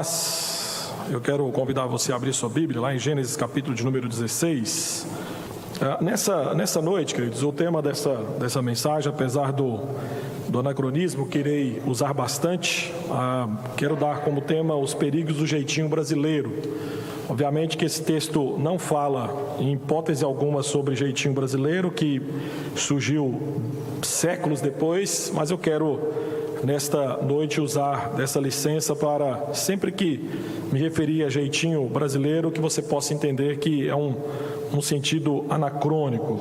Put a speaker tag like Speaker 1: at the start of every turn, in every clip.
Speaker 1: paz. Eu quero convidar você a abrir sua Bíblia lá em Gênesis capítulo de número 16. Nessa noite, queridos, o tema dessa mensagem, apesar do anacronismo que irei usar bastante, quero dar como tema os perigos do jeitinho brasileiro. Obviamente que esse texto não fala em hipótese alguma sobre jeitinho brasileiro, que surgiu séculos depois, mas eu quero nesta noite usar dessa licença para, sempre que me referir a jeitinho brasileiro, que você possa entender que é um sentido anacrônico.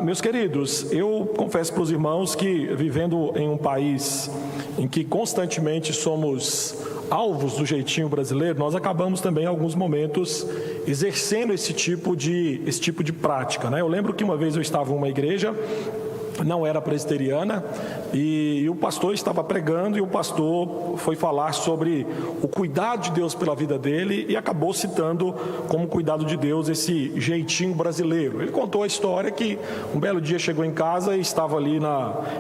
Speaker 1: Meus queridos, eu confesso para os irmãos que, vivendo em um país em que constantemente somos alvos do jeitinho brasileiro, nós acabamos também em alguns momentos exercendo esse tipo de prática, né? Eu lembro que uma vez eu estava em uma igreja, não era presbiteriana, e o pastor estava pregando, e o pastor foi falar sobre o cuidado de Deus pela vida dele, e acabou citando como cuidado de Deus esse jeitinho brasileiro. Ele contou a história que um belo dia chegou em casa e estava ali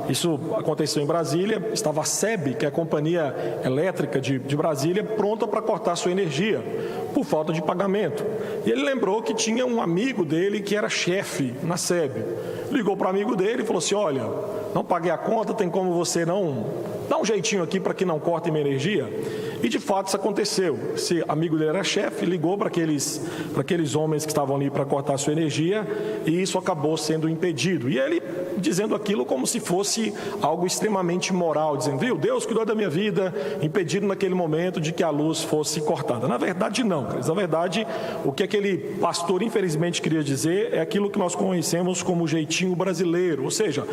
Speaker 1: isso aconteceu em Brasília, estava a SEB, que é a companhia elétrica de Brasília, pronta para cortar sua energia, por falta de pagamento. E ele lembrou que tinha um amigo dele que era chefe na SEB. Ligou para o amigo dele e falou assim: olha, não paguei a conta, tem como você não dar um jeitinho aqui para que não corte minha energia? E de fato isso aconteceu. Esse amigo dele era chefe, ligou para aqueles homens que estavam ali para cortar a sua energia, e isso acabou sendo impedido. E ele dizendo aquilo como se fosse algo extremamente moral, dizendo: viu, Deus cuidou da minha vida, impedindo naquele momento de que a luz fosse cortada. Na verdade não, na verdade o que aquele pastor infelizmente queria dizer é aquilo que nós conhecemos como jeitinho brasileiro, ou seja,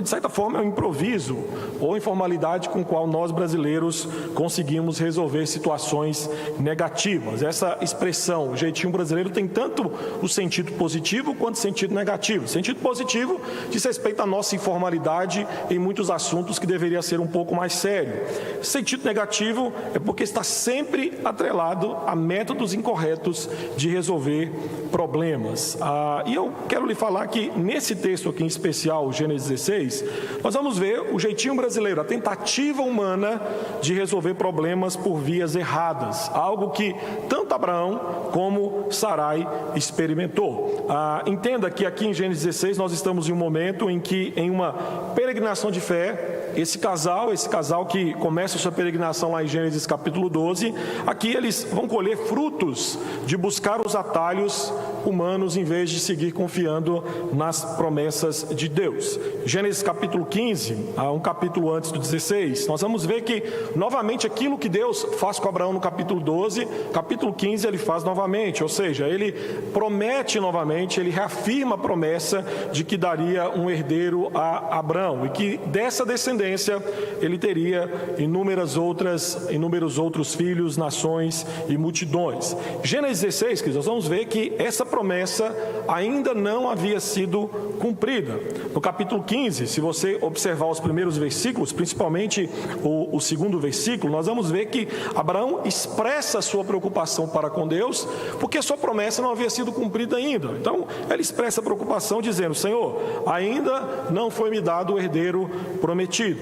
Speaker 1: de certa forma é um improviso ou informalidade com o qual nós brasileiros conseguimos resolver situações negativas. Essa expressão, jeitinho brasileiro, tem tanto o sentido positivo quanto o sentido negativo. O sentido positivo diz respeito à nossa informalidade em muitos assuntos que deveria ser um pouco mais sério. O sentido negativo é porque está sempre atrelado a métodos incorretos de resolver problemas. E eu quero lhe falar que nesse texto aqui em especial, Gênesis 16, nós vamos ver o jeitinho brasileiro, a tentativa humana de resolver problemas por vias erradas, algo que tanto Abraão como Sarai experimentou. Entenda que aqui em Gênesis 16 nós estamos em um momento em que, em uma peregrinação de fé, esse casal que começa a sua peregrinação lá em Gênesis capítulo 12, aqui eles vão colher frutos de buscar os atalhos humanos em vez de seguir confiando nas promessas de Deus. Gênesis capítulo 15, um capítulo antes do 16, nós vamos ver que novamente aquilo que Deus faz com Abraão no capítulo 12, capítulo 15 ele faz novamente, ou seja, ele promete novamente, ele reafirma a promessa de que daria um herdeiro a Abraão, e que dessa descendência ele teria inúmeros outros filhos, nações e multidões. Gênesis 16, queridos, nós vamos ver que essa promessa ainda não havia sido cumprida. No capítulo 15, se você observar os primeiros versículos, principalmente o segundo versículo, nós vamos ver que Abraão expressa a sua preocupação para com Deus, porque a sua promessa não havia sido cumprida ainda. Então, ele expressa a preocupação dizendo: Senhor, ainda não foi me dado o herdeiro prometido.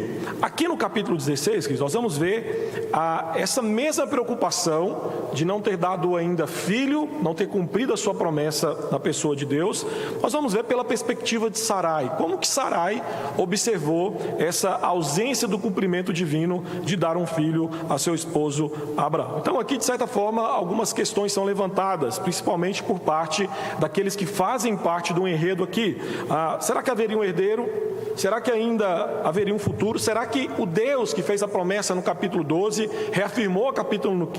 Speaker 1: Aqui no capítulo 16, nós vamos ver essa mesma preocupação de não ter dado ainda filho, não ter cumprido a sua promessa na pessoa de Deus. Nós vamos ver pela perspectiva de Sarai, como que Sarai observou essa ausência do cumprimento divino de dar um filho a seu esposo Abraão. Então aqui, de certa forma, algumas questões são levantadas, principalmente por parte daqueles que fazem parte do enredo aqui. Será que haveria um herdeiro? Será que ainda haveria um futuro? Será que o Deus que fez a promessa no capítulo 12 reafirmou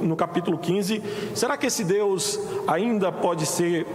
Speaker 1: no capítulo 15? Será que esse Deus ainda pode ser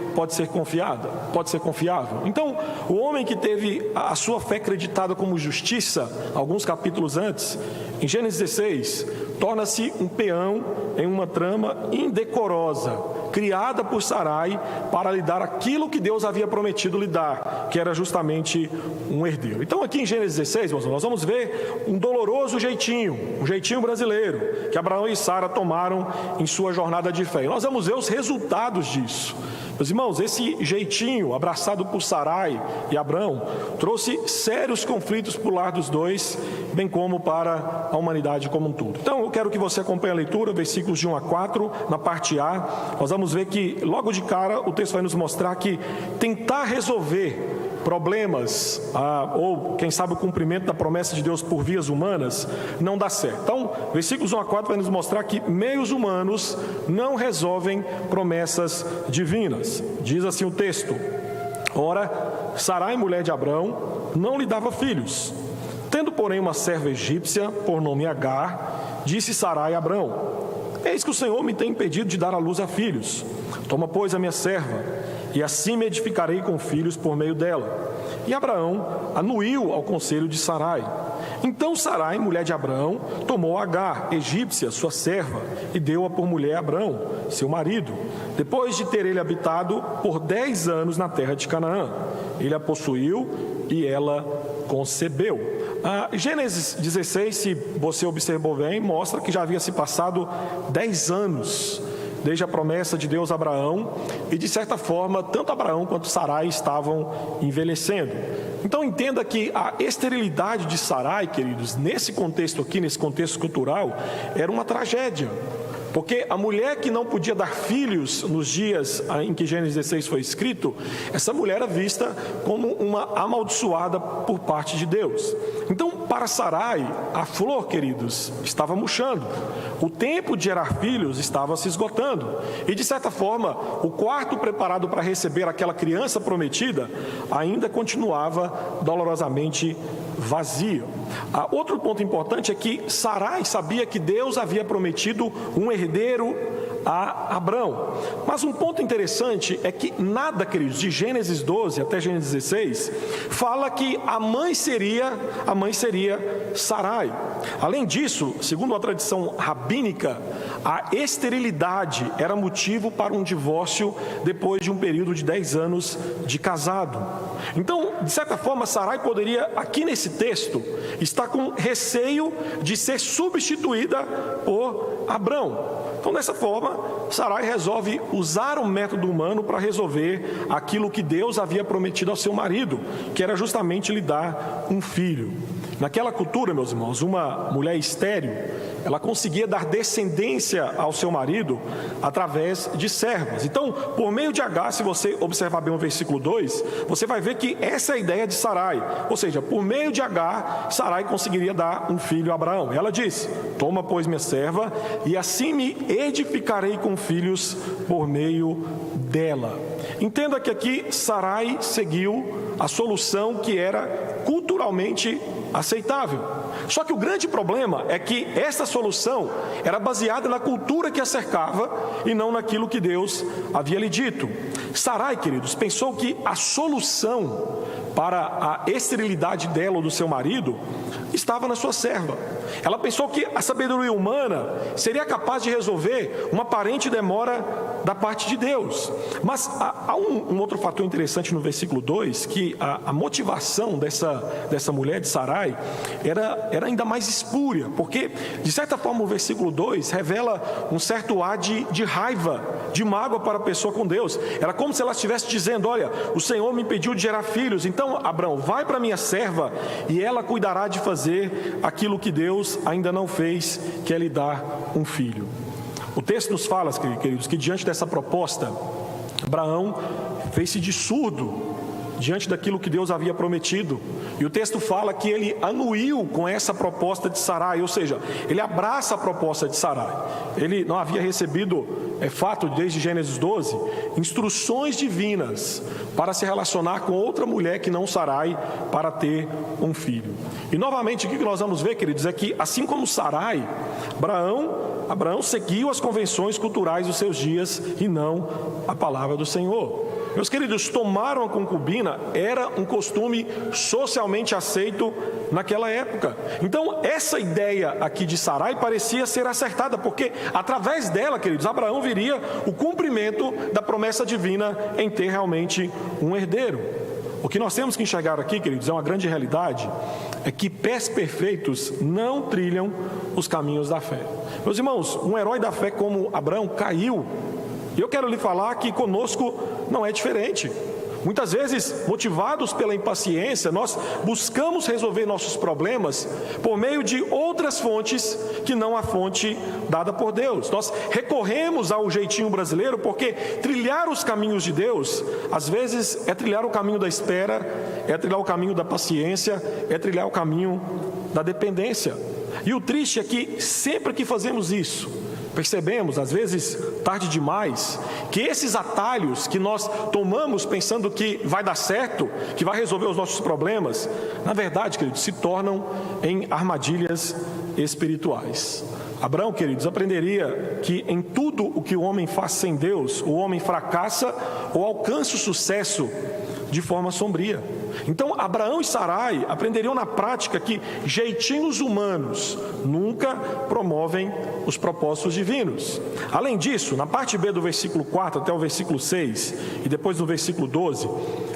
Speaker 1: confiado? Pode ser confiável? Então, o homem que teve a sua fé acreditada como justiça, alguns capítulos antes, em Gênesis 16, torna-se um peão em uma trama indecorosa, criada por Sarai para lhe dar aquilo que Deus havia prometido lhe dar, que era justamente um herdeiro. Então aqui em Gênesis 16, nós vamos ver um doloroso jeitinho, um jeitinho brasileiro, que Abraão e Sara tomaram em sua jornada de fé. E nós vamos ver os resultados disso. Meus irmãos, esse jeitinho abraçado por Sarai e Abraão trouxe sérios conflitos para o lar dos dois, bem como para a humanidade como um todo. Então, eu quero que você acompanhe a leitura, versículos de 1 a 4, na parte A. Nós vamos ver que, logo de cara, o texto vai nos mostrar que tentar resolver problemas, ou quem sabe o cumprimento da promessa de Deus por vias humanas, não dá certo. Então, versículos 1 a 4 vai nos mostrar que meios humanos não resolvem promessas divinas. Diz assim o texto: ora, Sarai, mulher de Abrão, não lhe dava filhos. Tendo, porém, uma serva egípcia, por nome Agar, disse Sarai a Abrão: eis que o Senhor me tem impedido de dar à luz a filhos. Toma, pois, a minha serva, e assim me edificarei com filhos por meio dela. E Abraão anuiu ao conselho de Sarai. Então Sarai, mulher de Abrão, tomou Agar, egípcia, sua serva, e deu-a por mulher a Abrão, seu marido, depois de ter ele habitado por 10 anos na terra de Canaã. Ele a possuiu e ela concebeu. Gênesis 16, se você observou bem, mostra que já havia se passado 10 anos desde a promessa de Deus a Abraão, e de certa forma, tanto Abraão quanto Sarai estavam envelhecendo. Então entenda que a esterilidade de Sarai, queridos, nesse contexto aqui, nesse contexto cultural, era uma tragédia. Porque a mulher que não podia dar filhos nos dias em que Gênesis 16 foi escrito, essa mulher era vista como uma amaldiçoada por parte de Deus. Então, para Sarai, a flor, queridos, estava murchando. O tempo de gerar filhos estava se esgotando. E, de certa forma, o quarto preparado para receber aquela criança prometida ainda continuava dolorosamente vazio. Outro ponto importante é que Sarai sabia que Deus havia prometido um herdeiro a Abrão. Mas um ponto interessante é que nada, queridos, de Gênesis 12 até Gênesis 16, fala que a mãe seria Sarai. Além disso, segundo a tradição rabínica, a esterilidade era motivo para um divórcio depois de um período de 10 anos de casado. Então, de certa forma, Sarai poderia, aqui nesse texto, estar com receio de ser substituída por Abrão. Então, dessa forma, Sarai resolve usar o método humano para resolver aquilo que Deus havia prometido ao seu marido, que era justamente lhe dar um filho. Naquela cultura, meus irmãos, uma mulher estéril, ela conseguia dar descendência ao seu marido através de servas. Então, por meio de Agar, se você observar bem o versículo 2, você vai ver que essa é a ideia de Sarai. Ou seja, por meio de Agar, Sarai conseguiria dar um filho a Abraão. Ela diz: toma, pois, minha serva, e assim me edificarei com filhos por meio dela. Entenda que aqui Sarai seguiu a solução que era culturalmente aceitável. Só que o grande problema é que essa solução era baseada na cultura que a cercava e não naquilo que Deus havia lhe dito. Sarai, queridos, pensou que a solução para a esterilidade dela ou do seu marido estava na sua serva. Ela pensou que a sabedoria humana seria capaz de resolver uma aparente demora da parte de Deus. Mas há um outro fator interessante no versículo 2, que a motivação dessa mulher de Sarai era ainda mais espúria, porque, de certa forma, o versículo 2 revela um certo ar de raiva, de mágoa para a pessoa com Deus. Era como se ela estivesse dizendo: olha, o Senhor me impediu de gerar filhos, então, Abrão, vai para minha serva e ela cuidará de fazer aquilo que Deus ainda não fez, que é lhe dar um filho. O texto nos fala, queridos, que diante dessa proposta, Abraão fez-se de surdo diante daquilo que Deus havia prometido. E o texto fala que ele anuiu com essa proposta de Sarai, ou seja, ele abraça a proposta de Sarai. Ele não havia recebido, é fato, desde Gênesis 12, instruções divinas para se relacionar com outra mulher que não Sarai, para ter um filho. E novamente, o que nós vamos ver, queridos, é que assim como Sarai, Abraão seguiu as convenções culturais dos seus dias e não a palavra do Senhor. Meus queridos, tomar uma concubina era um costume socialmente aceito naquela época. Então, essa ideia aqui de Sarai parecia ser acertada, porque através dela, queridos, Abraão viria o cumprimento da promessa divina em ter realmente um herdeiro. O que nós temos que enxergar aqui, queridos, é uma grande realidade, é que pés perfeitos não trilham os caminhos da fé. Meus irmãos, um herói da fé como Abraão caiu. E eu quero lhe falar que conosco não é diferente. Muitas vezes, motivados pela impaciência, nós buscamos resolver nossos problemas por meio de outras fontes que não a fonte dada por Deus. Nós recorremos ao jeitinho brasileiro porque trilhar os caminhos de Deus, às vezes, é trilhar o caminho da espera, é trilhar o caminho da paciência, é trilhar o caminho da dependência. E o triste é que sempre que fazemos isso, percebemos, às vezes tarde demais, que esses atalhos que nós tomamos pensando que vai dar certo, que vai resolver os nossos problemas, na verdade, queridos, se tornam em armadilhas espirituais. Abraão, queridos, aprenderia que em tudo o que o homem faz sem Deus, o homem fracassa ou alcança o sucesso de forma sombria. Então, Abraão e Sarai aprenderiam na prática que jeitinhos humanos nunca promovem os propósitos divinos. Além disso, na parte B do versículo 4 até o versículo 6, e depois no versículo 12,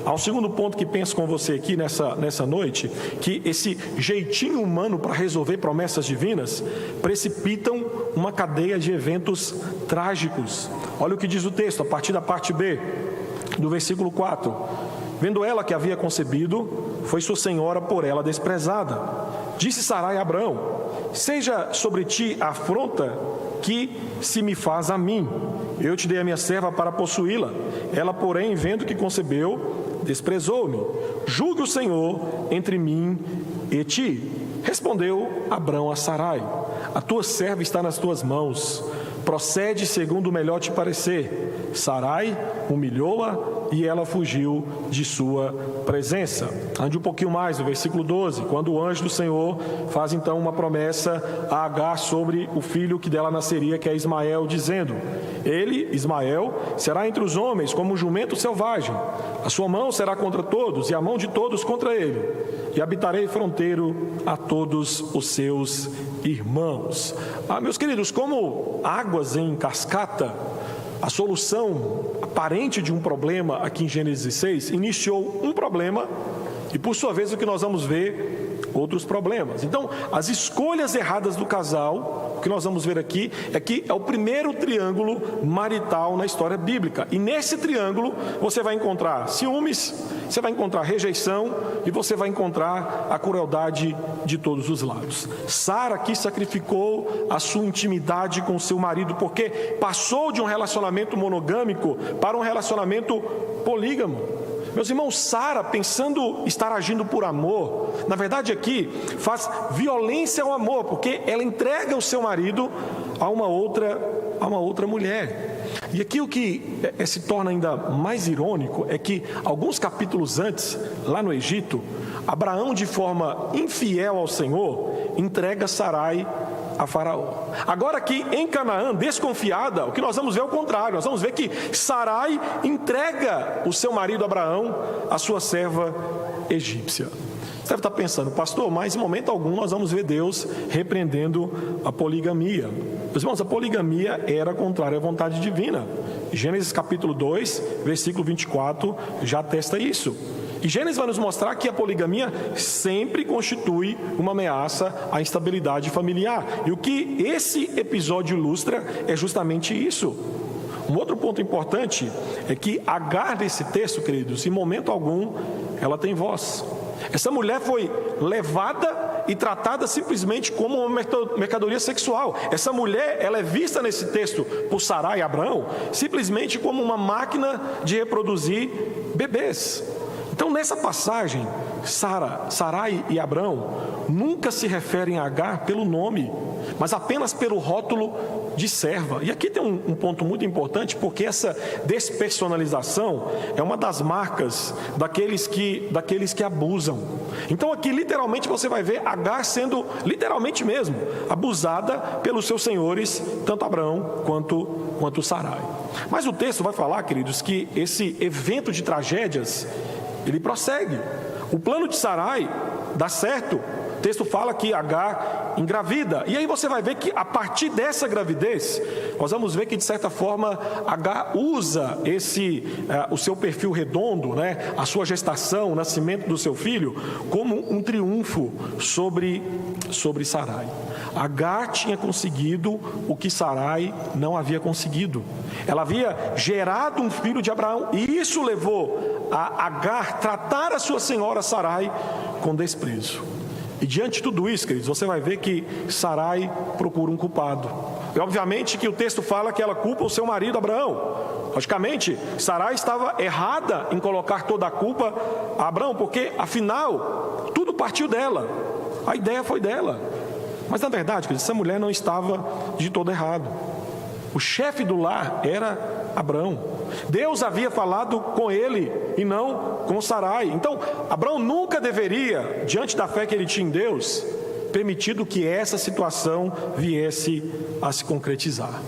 Speaker 1: há um segundo ponto que penso com você aqui nessa noite, que esse jeitinho humano para resolver promessas divinas precipitam uma cadeia de eventos trágicos. Olha o que diz o texto, a partir da parte B, do versículo 4. Vendo ela que havia concebido, foi sua senhora por ela desprezada. Disse Sarai a Abraão: seja sobre ti a afronta que se me faz a mim. Eu te dei a minha serva para possuí-la. Ela, porém, vendo que concebeu, desprezou-me. Julgue o Senhor entre mim e ti. Respondeu Abraão a Sarai: a tua serva está nas tuas mãos. Procede segundo o melhor te parecer. Sarai humilhou-a e ela fugiu de sua presença. Ande um pouquinho mais, no versículo 12, quando o anjo do Senhor faz então uma promessa a Agar sobre o filho que dela nasceria, que é Ismael, dizendo: ele, Ismael, será entre os homens como um jumento selvagem, a sua mão será contra todos e a mão de todos contra ele, e habitarei fronteiro a todos os seus irmãos. Meus queridos, como águas em cascata, a solução aparente de um problema aqui em Gênesis 6 iniciou um problema e, por sua vez, o que nós vamos ver, outros problemas. Então, as escolhas erradas do casal, o que nós vamos ver aqui é que é o primeiro triângulo marital na história bíblica. E nesse triângulo você vai encontrar ciúmes, você vai encontrar rejeição e você vai encontrar a crueldade de todos os lados. Sara aqui sacrificou a sua intimidade com seu marido porque passou de um relacionamento monogâmico para um relacionamento polígamo. Meus irmãos, Sara, pensando estar agindo por amor, na verdade aqui faz violência ao amor, porque ela entrega o seu marido a uma outra mulher. E aqui o que se torna ainda mais irônico é que alguns capítulos antes, lá no Egito, Abraão, de forma infiel ao Senhor, entrega Sarai a Faraó. Agora aqui em Canaã, desconfiada, o que nós vamos ver é o contrário. Nós vamos ver que Sarai entrega o seu marido Abraão à sua serva egípcia. Você deve estar pensando: pastor, mas em momento algum nós vamos ver Deus repreendendo a poligamia. Meus irmãos, a poligamia era contrária à vontade divina. Gênesis capítulo 2, versículo 24, já atesta isso. E Gênesis vai nos mostrar que a poligamia sempre constitui uma ameaça à instabilidade familiar. E o que esse episódio ilustra é justamente isso. Um outro ponto importante é que Agar, nesse texto, queridos, em momento algum, ela tem voz. Essa mulher foi levada e tratada simplesmente como uma mercadoria sexual. Essa mulher, ela é vista nesse texto por Sarai e Abraão simplesmente como uma máquina de reproduzir bebês. Então, nessa passagem, Sarai e Abraão nunca se referem a Agar pelo nome, mas apenas pelo rótulo de serva. E aqui tem um ponto muito importante, porque essa despersonalização é uma das marcas daqueles que abusam. Então aqui literalmente você vai ver Agar sendo, literalmente mesmo, abusada pelos seus senhores, tanto Abraão quanto Sarai. Mas o texto vai falar, queridos, que esse evento de tragédias, ele prossegue. O plano de Sarai dá certo, texto fala que Agar engravida. E aí você vai ver que a partir dessa gravidez, nós vamos ver que de certa forma Agar usa o seu perfil redondo, né, a sua gestação, o nascimento do seu filho, como um triunfo sobre Sarai. Agar tinha conseguido o que Sarai não havia conseguido. Ela havia gerado um filho de Abraão, e isso levou a Agar tratar a sua senhora Sarai com desprezo. E diante de tudo isso, queridos, você vai ver que Sarai procura um culpado. E obviamente que o texto fala que ela culpa o seu marido Abraão. Logicamente, Sarai estava errada em colocar toda a culpa a Abraão, porque afinal, tudo partiu dela. A ideia foi dela. Mas na verdade, queridos, essa mulher não estava de todo errado. O chefe do lar era Abraão. Deus havia falado com ele e não com Sarai. Então, Abraão nunca deveria, diante da fé que ele tinha em Deus, permitido que essa situação viesse a se concretizar.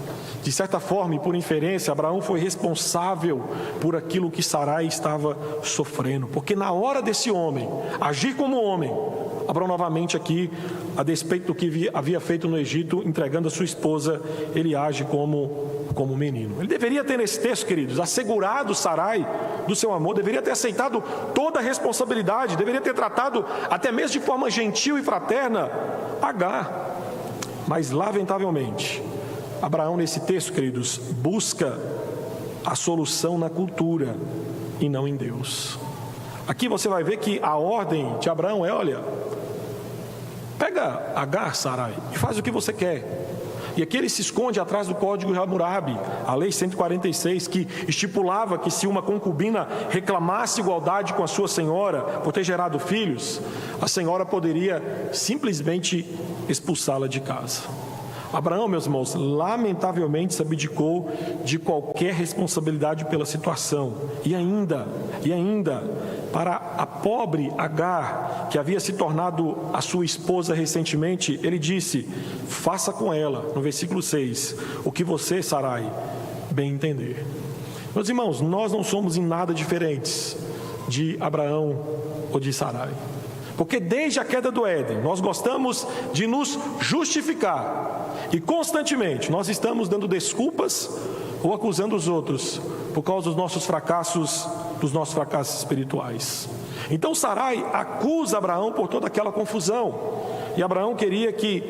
Speaker 1: De certa forma e por inferência, Abraão foi responsável por aquilo que Sarai estava sofrendo. Porque na hora desse homem agir como homem, Abraão novamente aqui, a despeito do que havia feito no Egito, entregando a sua esposa, ele age como menino. Ele deveria ter nesse texto, queridos, assegurado Sarai do seu amor, deveria ter aceitado toda a responsabilidade, deveria ter tratado até mesmo de forma gentil e fraterna Agar. Mas lamentavelmente, Abraão nesse texto, queridos, busca a solução na cultura e não em Deus. Aqui você vai ver que a ordem de Abraão é: olha, pega Agar, Sarai, e faz o que você quer. E aqui ele se esconde atrás do Código de Hammurabi, a lei 146, que estipulava que se uma concubina reclamasse igualdade com a sua senhora por ter gerado filhos, a senhora poderia simplesmente expulsá-la de casa. Abraão, meus irmãos, lamentavelmente se abdicou de qualquer responsabilidade pela situação. E ainda, para a pobre Agar, que havia se tornado a sua esposa recentemente, ele disse: faça com ela, no versículo 6, o que você, Sarai, bem entender. Meus irmãos, nós não somos em nada diferentes de Abraão ou de Sarai. Porque desde a queda do Éden, nós gostamos de nos justificar. E constantemente nós estamos dando desculpas ou acusando os outros por causa dos nossos fracassos espirituais. Então Sarai acusa Abraão por toda aquela confusão. E Abraão queria que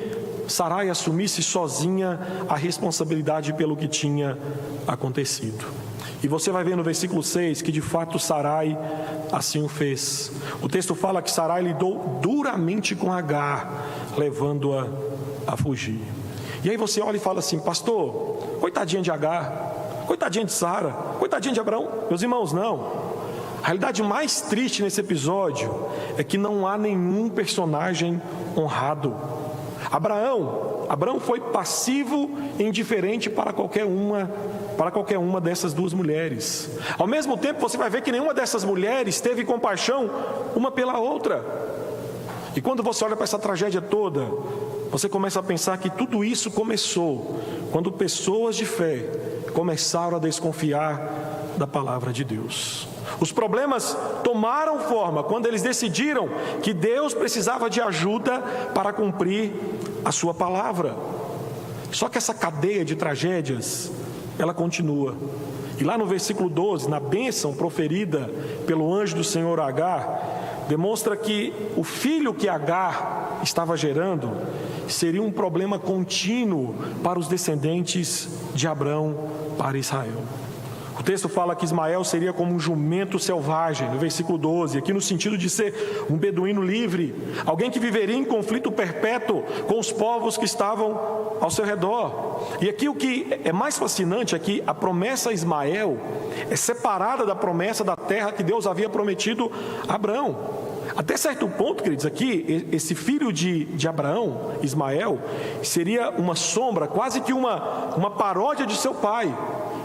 Speaker 1: Sarai assumisse sozinha a responsabilidade pelo que tinha acontecido. E você vai ver no versículo 6 que de fato Sarai assim o fez. O texto fala que Sarai lidou duramente com Agar, levando-a a fugir. E aí você olha e fala assim: pastor, coitadinha de Agar, coitadinha de Sara, coitadinha de Abraão. Meus irmãos, não. A realidade mais triste nesse episódio é que não há nenhum personagem honrado. Abraão foi passivo e indiferente para qualquer uma dessas duas mulheres. Ao mesmo tempo, você vai ver que nenhuma dessas mulheres teve compaixão uma pela outra. E quando você olha para essa tragédia toda, você começa a pensar que tudo isso começou quando pessoas de fé começaram a desconfiar da palavra de Deus. Os problemas tomaram forma quando eles decidiram que Deus precisava de ajuda para cumprir a sua palavra. Só que essa cadeia de tragédias, ela continua. E lá no versículo 12, na bênção proferida pelo anjo do Senhor a Agar, demonstra que o filho que Agar estava gerando seria um problema contínuo para os descendentes de Abrão para Israel. O texto fala que Ismael seria como um jumento selvagem, no versículo 12, aqui no sentido de ser um beduíno livre, alguém que viveria em conflito perpétuo com os povos que estavam ao seu redor. E aqui o que é mais fascinante é que a promessa a Ismael é separada da promessa da terra que Deus havia prometido a Abrão. Até certo ponto, queridos, aqui, esse filho de Abraão, Ismael, seria uma sombra, quase que uma paródia de seu pai,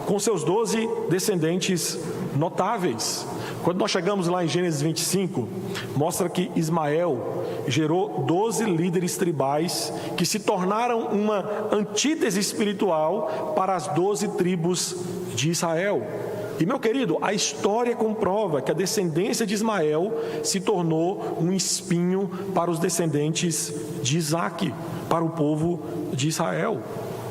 Speaker 1: com seus 12 descendentes notáveis. Quando nós chegamos lá em Gênesis 25, mostra que Ismael gerou 12 líderes tribais que se tornaram uma antítese espiritual para as 12 tribos de Israel. E, meu querido, a história comprova que a descendência de Ismael se tornou um espinho para os descendentes de Isaque, para o povo de Israel.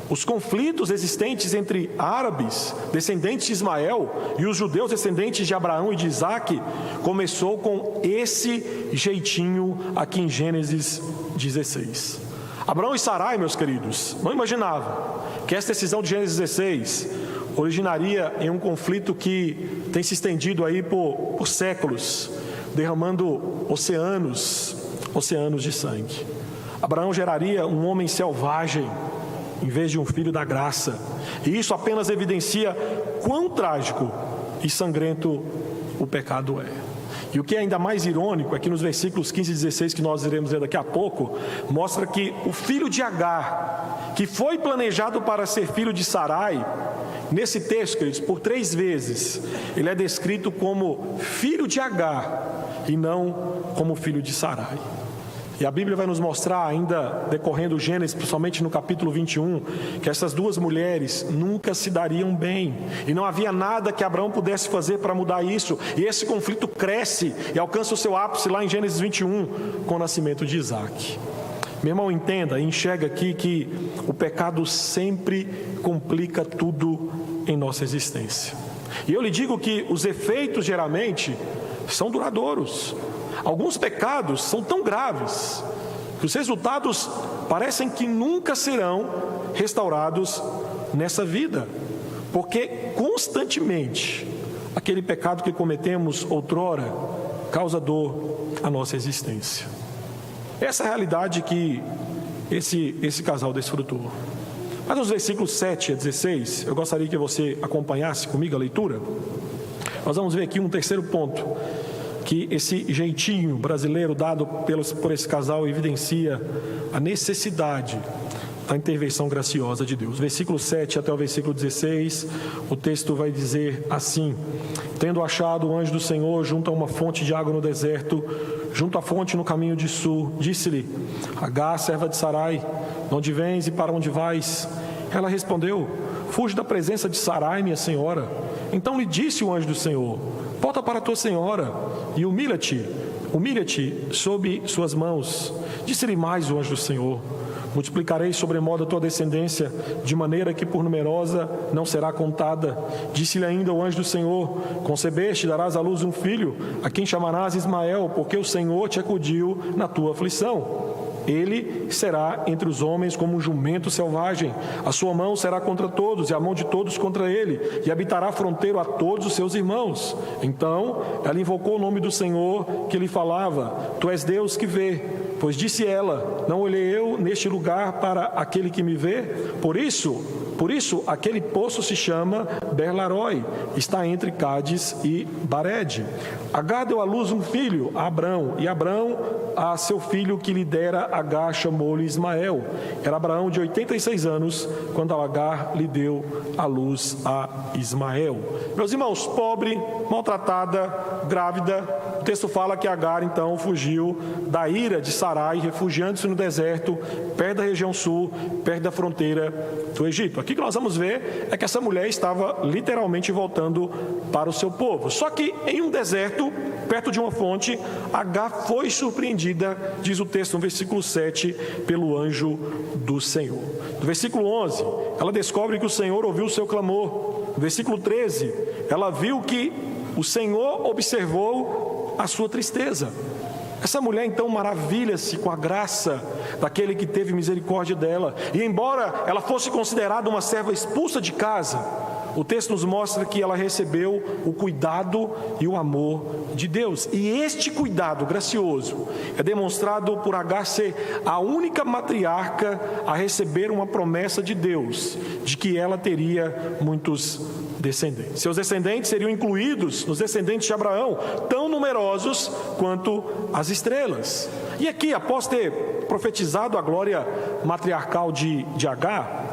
Speaker 1: Os conflitos existentes entre árabes, descendentes de Ismael, e os judeus, descendentes de Abraão e de Isaque, começou com esse jeitinho aqui em Gênesis 16. Abraão e Sarai, meus queridos, não imaginavam que essa decisão de Gênesis 16 originaria em um conflito que tem se estendido aí por séculos, derramando oceanos de sangue. Abraão geraria um homem selvagem em vez de um filho da graça, e isso apenas evidencia quão trágico e sangrento o pecado é. E o que é ainda mais irônico é que nos versículos 15 e 16, que nós iremos ler daqui a pouco, mostra que o filho de Agar, que foi planejado para ser filho de Sarai, nesse texto, queridos, por 3 vezes, ele é descrito como filho de Agar e não como filho de Sarai. E a Bíblia vai nos mostrar, ainda decorrendo o Gênesis, principalmente no capítulo 21, que essas duas mulheres nunca se dariam bem. E não havia nada que Abraão pudesse fazer para mudar isso. E esse conflito cresce e alcança o seu ápice lá em Gênesis 21, com o nascimento de Isaque. Meu irmão, entenda e enxerga aqui que o pecado sempre complica tudo em nossa existência. E eu lhe digo que os efeitos, geralmente, são duradouros. Alguns pecados são tão graves que os resultados parecem que nunca serão restaurados nessa vida, porque constantemente aquele pecado que cometemos outrora causa dor à nossa existência. Essa é a realidade que esse casal desfrutou. Mas nos versículos 7 a 16, eu gostaria que você acompanhasse comigo a leitura. Nós vamos ver aqui um terceiro ponto, que esse jeitinho brasileiro dado por esse casal evidencia a necessidade da intervenção graciosa de Deus. Versículo 7 até o versículo 16, o texto vai dizer assim: tendo achado o anjo do Senhor junto a uma fonte de água no deserto, junto à fonte no caminho de sul, disse-lhe: Agar, serva de Sarai, de onde vens e para onde vais? Ela respondeu: fuge da presença de Sarai, minha senhora. Então lhe disse o anjo do Senhor: volta para a tua senhora e humilha-te sob suas mãos. Disse-lhe mais o anjo do Senhor: multiplicarei sobremodo a tua descendência, de maneira que por numerosa não será contada. Disse-lhe ainda o anjo do Senhor: concebeste e darás à luz um filho, a quem chamarás Ismael, porque o Senhor te acudiu na tua aflição. Ele será entre os homens como um jumento selvagem, a sua mão será contra todos, e a mão de todos contra ele, e habitará fronteiro a todos os seus irmãos. Então ela invocou o nome do Senhor que lhe falava: tu és Deus que vê. Pois disse ela: não olhei eu neste lugar para aquele que me vê? Por isso aquele poço se chama Berlaroi, está entre Cádiz e Barede. Agar deu à luz um filho a Abrão, e Abrão a seu filho que lhe dera Agar chamou-lhe Ismael. Era Abraão de 86 anos quando Agar lhe deu à luz a Ismael. Meus irmãos, pobre, maltratada, grávida, o texto fala que Agar então fugiu da ira de Sarai, refugiando-se no deserto, perto da região sul, perto da fronteira do Egito. Aqui que nós vamos ver é que essa mulher estava literalmente voltando para o seu povo. Só que em um deserto, perto de uma fonte, Agar foi surpreendida, diz o texto no versículo 7, pelo anjo do Senhor. No versículo 11, ela descobre que o Senhor ouviu o seu clamor. No versículo 13, ela viu que o Senhor observou a sua tristeza. Essa mulher então maravilha-se com a graça daquele que teve misericórdia dela. E embora ela fosse considerada uma serva expulsa de casa, o texto nos mostra que ela recebeu o cuidado e o amor de Deus. E este cuidado gracioso é demonstrado por Agar ser a única matriarca a receber uma promessa de Deus, de que ela teria muitos descendentes. Seus descendentes seriam incluídos nos descendentes de Abraão, tão numerosos quanto as estrelas. E aqui, após ter profetizado a glória matriarcal de Agar,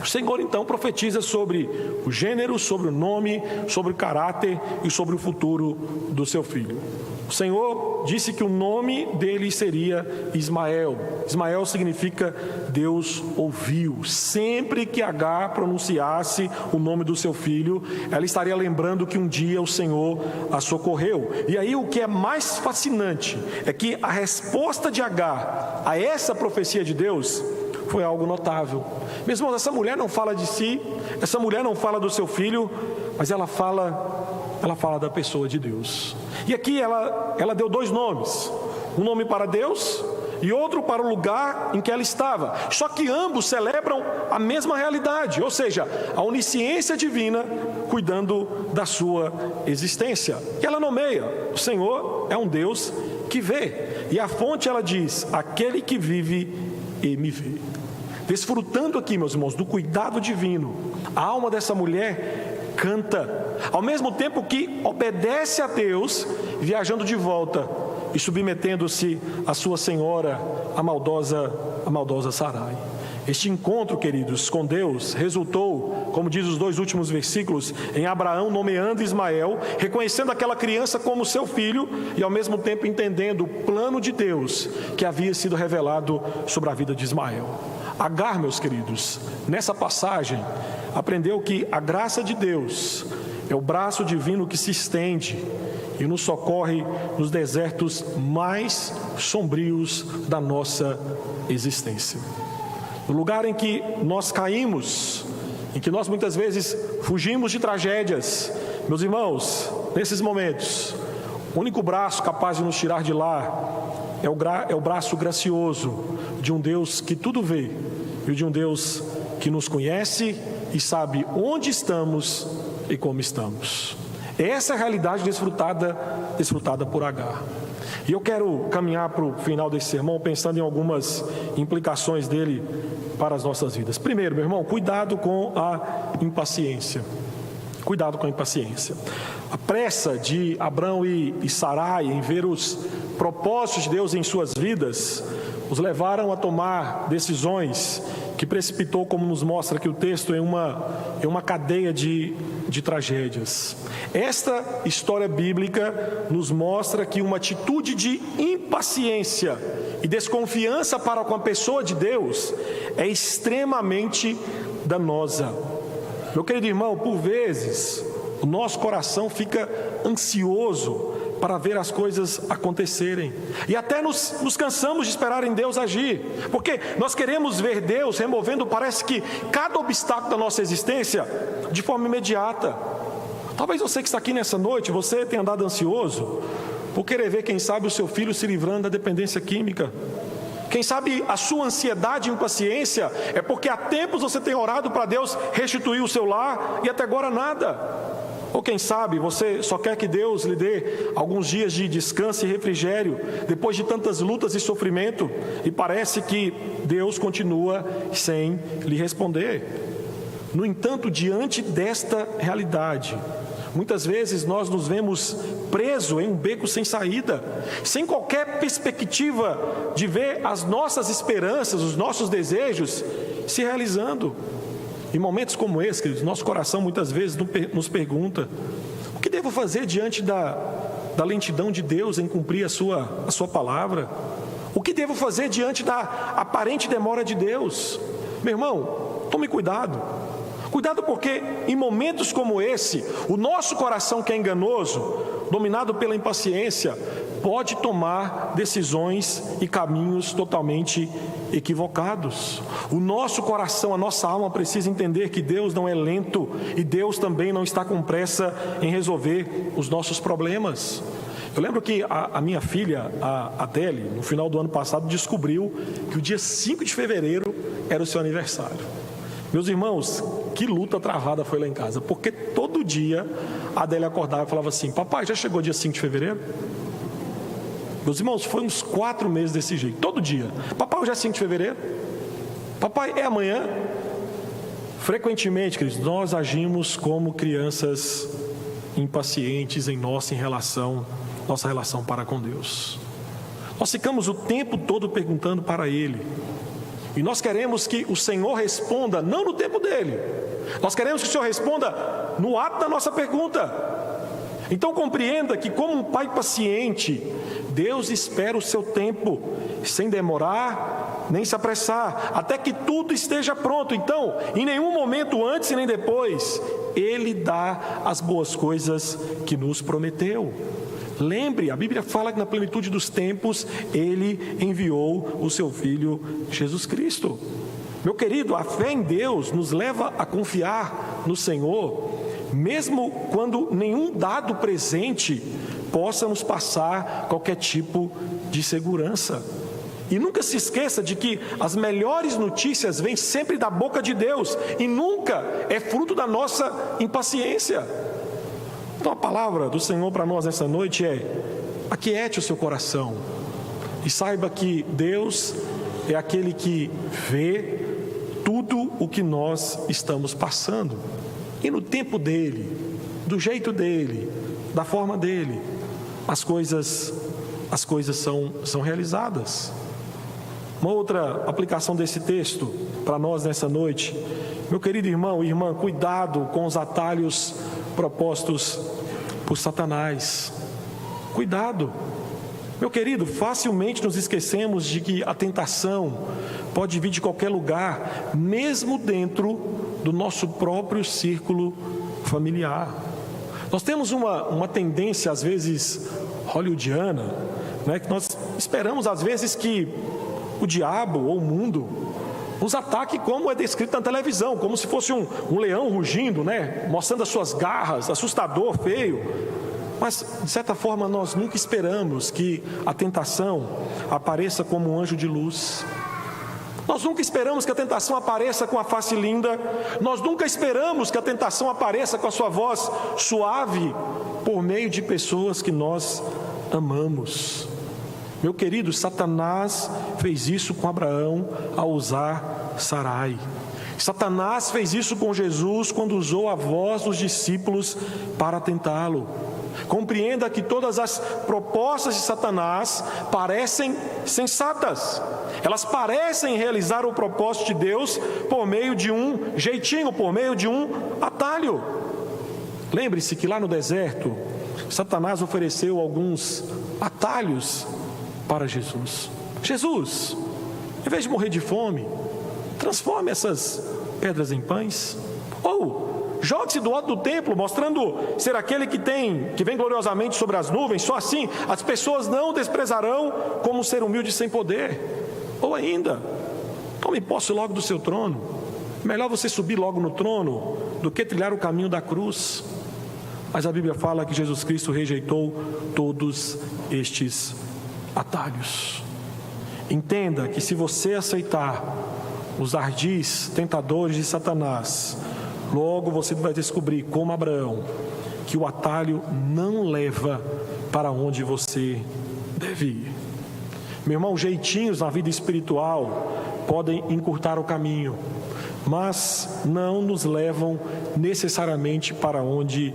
Speaker 1: O Senhor então profetiza sobre o gênero, sobre o nome, sobre o caráter e sobre o futuro do seu filho. O Senhor disse que o nome dele seria Ismael. Ismael significa Deus ouviu. Sempre que Agar pronunciasse o nome do seu filho, ela estaria lembrando que um dia o Senhor a socorreu. E aí o que é mais fascinante é que a resposta de Agar a essa profecia de Deus foi algo notável. Meus irmãos, essa mulher não fala de si, essa mulher não fala do seu filho, mas ela fala da pessoa de Deus. E aqui ela deu dois nomes, um nome para Deus e outro para o lugar em que ela estava. Só que ambos celebram a mesma realidade, ou seja, a onisciência divina cuidando da sua existência. E ela nomeia: o Senhor é um Deus que vê. E a fonte, ela diz: aquele que vive e me vê. Desfrutando aqui, meus irmãos, do cuidado divino, a alma dessa mulher canta, ao mesmo tempo que obedece a Deus, viajando de volta e submetendo-se à sua senhora, a maldosa Sarai. Este encontro, queridos, com Deus resultou, como diz os dois últimos versículos, em Abraão nomeando Ismael, reconhecendo aquela criança como seu filho e ao mesmo tempo entendendo o plano de Deus que havia sido revelado sobre a vida de Ismael. Agar, meus queridos, nessa passagem, aprendeu que a graça de Deus é o braço divino que se estende e nos socorre nos desertos mais sombrios da nossa existência. No lugar em que nós caímos, em que nós muitas vezes fugimos de tragédias, meus irmãos, nesses momentos, o único braço capaz de nos tirar de lá é o braço gracioso de um Deus que tudo vê e de um Deus que nos conhece e sabe onde estamos e como estamos. Essa é a realidade desfrutada por Agar. E eu quero caminhar para o final desse sermão pensando em algumas implicações dele para as nossas vidas. Primeiro, meu irmão, cuidado com a impaciência. Cuidado com a impaciência. A pressa de Abrão e Sarai em ver os propósitos de Deus em suas vidas os levaram a tomar decisões que precipitou, como nos mostra aqui o texto, em uma cadeia de tragédias. Esta história bíblica nos mostra que uma atitude de impaciência e desconfiança para com a pessoa de Deus é extremamente danosa. Meu querido irmão, por vezes o nosso coração fica ansioso para ver as coisas acontecerem, e até nos cansamos de esperar em Deus agir, porque nós queremos ver Deus removendo, parece que cada obstáculo da nossa existência de forma imediata. Talvez você que está aqui nessa noite, você tenha andado ansioso por querer ver, quem sabe, o seu filho se livrando da dependência química. Quem sabe a sua ansiedade e impaciência é porque há tempos você tem orado para Deus restituir o seu lar e até agora nada. Ou quem sabe você só quer que Deus lhe dê alguns dias de descanso e refrigério depois de tantas lutas e sofrimento, e parece que Deus continua sem lhe responder. No entanto, diante desta realidade, muitas vezes nós nos vemos presos em um beco sem saída, sem qualquer perspectiva de ver as nossas esperanças, os nossos desejos se realizando. Em momentos como esse, queridos, nosso coração muitas vezes nos pergunta: o que devo fazer diante da lentidão de Deus em cumprir a sua palavra? O que devo fazer diante da aparente demora de Deus? Meu irmão, tome cuidado. Cuidado, porque em momentos como esse, o nosso coração, que é enganoso, dominado pela impaciência, pode tomar decisões e caminhos totalmente equivocados. O nosso coração, a nossa alma precisa entender que Deus não é lento e Deus também não está com pressa em resolver os nossos problemas. Eu lembro que a minha filha, a Adele, no final do ano passado, descobriu que o dia 5 de fevereiro era o seu aniversário. Meus irmãos, que luta travada foi lá em casa, porque todo dia a Adele acordava e falava assim: papai, já chegou dia 5 de fevereiro? Meus irmãos, foi uns 4 meses desse jeito, todo dia: papai, hoje é 5 de fevereiro? Papai, é amanhã? Frequentemente, queridos, nós agimos como crianças impacientes em nossa relação para com Deus. Nós ficamos o tempo todo perguntando para Ele: E nós queremos que o Senhor responda, não no tempo dele. Nós queremos que o Senhor responda no ato da nossa pergunta. Então compreenda que, como um pai paciente, Deus espera o seu tempo, sem demorar nem se apressar, até que tudo esteja pronto. Então, em nenhum momento antes e nem depois, Ele dá as boas coisas que nos prometeu. Lembre, a Bíblia fala que na plenitude dos tempos, Ele enviou o seu Filho Jesus Cristo. Meu querido, a fé em Deus nos leva a confiar no Senhor, mesmo quando nenhum dado presente possa nos passar qualquer tipo de segurança. E nunca se esqueça de que as melhores notícias vêm sempre da boca de Deus e nunca é fruto da nossa impaciência. Então a palavra do Senhor para nós nessa noite é: aquiete o seu coração e saiba que Deus é aquele que vê tudo o que nós estamos passando. E no tempo dele, do jeito dele, da forma dele, as coisas são realizadas. Uma outra aplicação desse texto para nós nessa noite, meu querido irmão e irmã, cuidado com os atalhos propostos por Satanás. Cuidado. Meu querido, facilmente nos esquecemos de que a tentação pode vir de qualquer lugar, mesmo dentro do nosso próprio círculo familiar. Nós temos uma tendência, às vezes, hollywoodiana, né, que nós esperamos, às vezes, que o diabo ou o mundo nos ataque como é descrito na televisão, como se fosse um leão rugindo, né, mostrando as suas garras, assustador, feio. Mas, de certa forma, nós nunca esperamos que a tentação apareça como um anjo de luz. Nós nunca esperamos que a tentação apareça com a face linda. Nós nunca esperamos que a tentação apareça com a sua voz suave por meio de pessoas que nós amamos. Meu querido, Satanás fez isso com Abraão ao usar Sarai. Satanás fez isso com Jesus quando usou a voz dos discípulos para tentá-lo. Compreenda que todas as propostas de Satanás parecem sensatas. Elas parecem realizar o propósito de Deus por meio de um jeitinho, por meio de um atalho. Lembre-se que lá no deserto, Satanás ofereceu alguns atalhos para Jesus. Jesus, em vez de morrer de fome, transforme essas pedras em pães. Ou jogue-se do alto do templo, mostrando ser aquele que vem gloriosamente sobre as nuvens. Só assim as pessoas não o desprezarão como um ser humilde sem poder. Ou ainda, tome posse logo do seu trono. Melhor você subir logo no trono do que trilhar o caminho da cruz. Mas a Bíblia fala que Jesus Cristo rejeitou todos estes atalhos. Entenda que se você aceitar os ardis tentadores de Satanás, logo você vai descobrir, como Abraão, que o atalho não leva para onde você deve ir. Meu irmão, jeitinhos na vida espiritual podem encurtar o caminho, mas não nos levam necessariamente para onde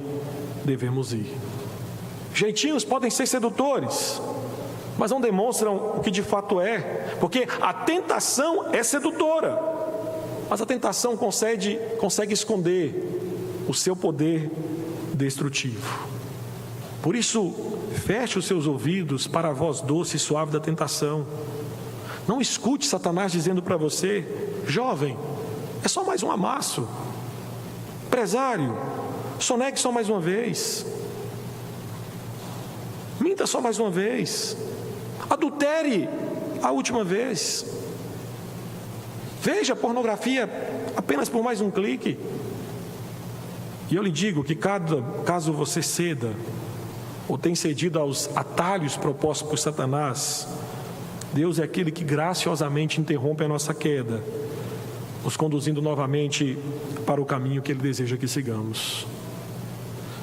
Speaker 1: devemos ir. Jeitinhos podem ser sedutores, mas não demonstram o que de fato é, porque a tentação é sedutora, mas a tentação consegue esconder o seu poder destrutivo. Por isso, feche os seus ouvidos para a voz doce e suave da tentação. Não escute Satanás dizendo para você: jovem, é só mais um amasso. Empresário, sonegue só mais uma vez. Minta só mais uma vez. Adultere a última vez. Veja pornografia apenas por mais um clique. E eu lhe digo que caso você ceda ou tenha cedido aos atalhos propostos por Satanás, Deus é aquele que graciosamente interrompe a nossa queda, nos conduzindo novamente para o caminho que Ele deseja que sigamos.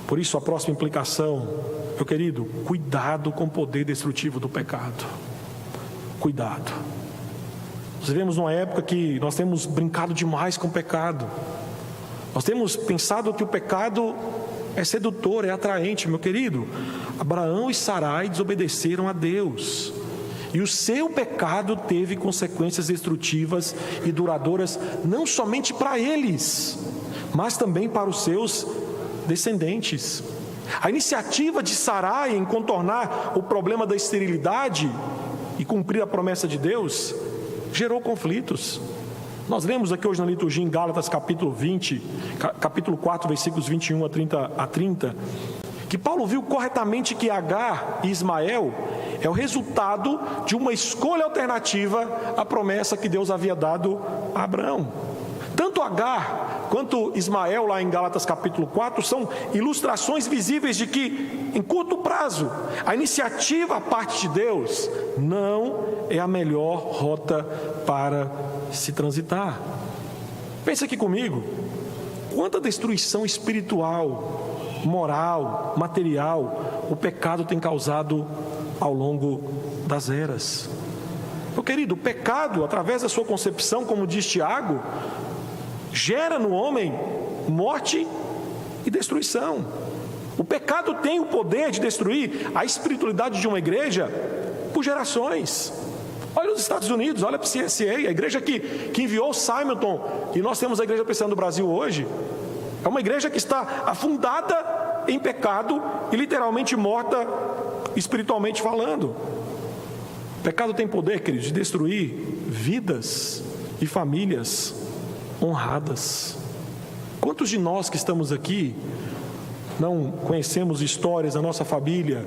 Speaker 1: Por isso, a próxima implicação, meu querido, cuidado com o poder destrutivo do pecado. Cuidado. Nós vivemos numa época que nós temos brincado demais com o pecado. Nós temos pensado que o pecado é sedutor, é atraente. Meu querido, Abraão e Sarai desobedeceram a Deus. E o seu pecado teve consequências destrutivas e duradouras, não somente para eles, mas também para os seus descendentes. A iniciativa de Sarai em contornar o problema da esterilidade e cumprir a promessa de Deus gerou conflitos. Nós lemos aqui hoje na liturgia em Gálatas capítulo 4, versículos 21 a 30, que Paulo viu corretamente que Agar e Ismael é o resultado de uma escolha alternativa à promessa que Deus havia dado a Abraão. Tanto Agar quanto Ismael, lá em Gálatas capítulo 4, são ilustrações visíveis de que, em curto prazo, a iniciativa à parte de Deus não é a melhor rota para se transitar. Pensa aqui comigo, quanta destruição espiritual, moral, material o pecado tem causado ao longo das eras. Meu querido, o pecado, através da sua concepção, como diz Tiago, gera no homem morte e destruição. O pecado tem o poder de destruir a espiritualidade de uma igreja por gerações. Olha os Estados Unidos, olha para a CSA, a igreja que enviou Simonton, e nós temos a igreja presbiteriana do Brasil hoje. É uma igreja que está afundada em pecado e literalmente morta espiritualmente falando. O pecado tem poder, queridos, de destruir vidas e famílias honradas. Quantos de nós que estamos aqui não conhecemos histórias da nossa família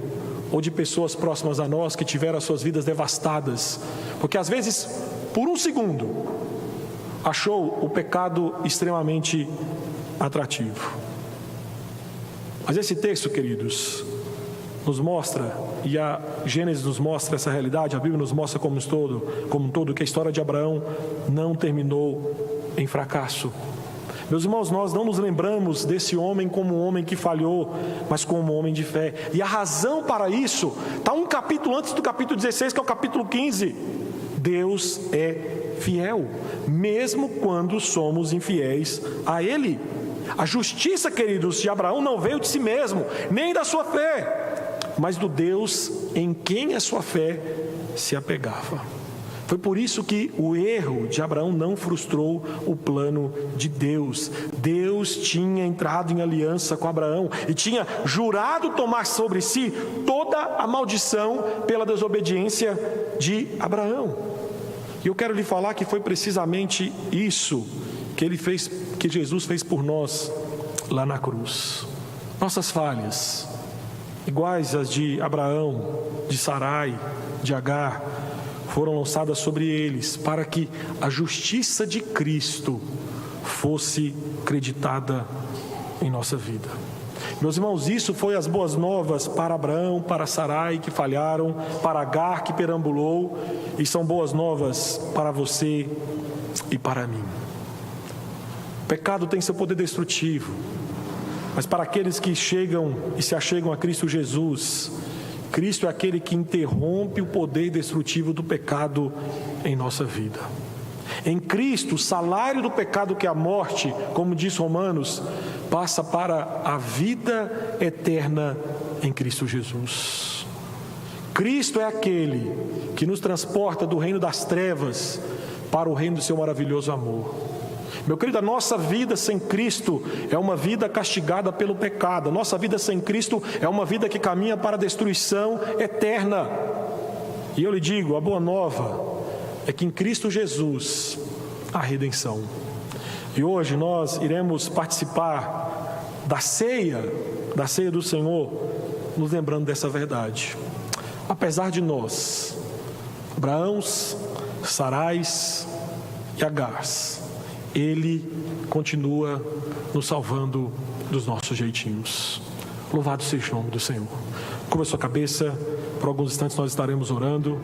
Speaker 1: ou de pessoas próximas a nós que tiveram as suas vidas devastadas, porque às vezes, por um segundo, achou o pecado extremamente atrativo. Mas esse texto, queridos, nos mostra, e a Gênesis nos mostra essa realidade, a Bíblia nos mostra como um todo, que a história de Abraão não terminou em fracasso. Meus irmãos, nós não nos lembramos desse homem como um homem que falhou, mas como um homem de fé. E a razão para isso está um capítulo antes do capítulo 16, que é o capítulo 15. Deus é fiel, mesmo quando somos infiéis a Ele. A justiça, queridos, de Abraão não veio de si mesmo, nem da sua fé, mas do Deus em quem a sua fé se apegava. Foi por isso que o erro de Abraão não frustrou o plano de Deus. Deus tinha entrado em aliança com Abraão e tinha jurado tomar sobre si toda a maldição pela desobediência de Abraão. E eu quero lhe falar que foi precisamente isso que Jesus fez por nós lá na cruz. Nossas falhas, iguais às de Abraão, de Sarai, de Agar, foram lançadas sobre eles, para que a justiça de Cristo fosse creditada em nossa vida. Meus irmãos, isso foi as boas novas para Abraão, para Sarai que falharam, para Agar que perambulou, e são boas novas para você e para mim. O pecado tem seu poder destrutivo, mas para aqueles que chegam e se achegam a Cristo Jesus, Cristo é aquele que interrompe o poder destrutivo do pecado em nossa vida. Em Cristo, o salário do pecado, que é a morte, como diz Romanos, passa para a vida eterna em Cristo Jesus. Cristo é aquele que nos transporta do reino das trevas para o reino do seu maravilhoso amor. Meu querido, a nossa vida sem Cristo é uma vida castigada pelo pecado. A nossa vida sem Cristo é uma vida que caminha para a destruição eterna. E eu lhe digo, a boa nova é que em Cristo Jesus há redenção. E hoje nós iremos participar da ceia do Senhor, nos lembrando dessa verdade. Apesar de nós, Abraãos, Sarais e Agars, Ele continua nos salvando dos nossos jeitinhos. Louvado seja o nome do Senhor. Curva a sua cabeça, por alguns instantes nós estaremos orando.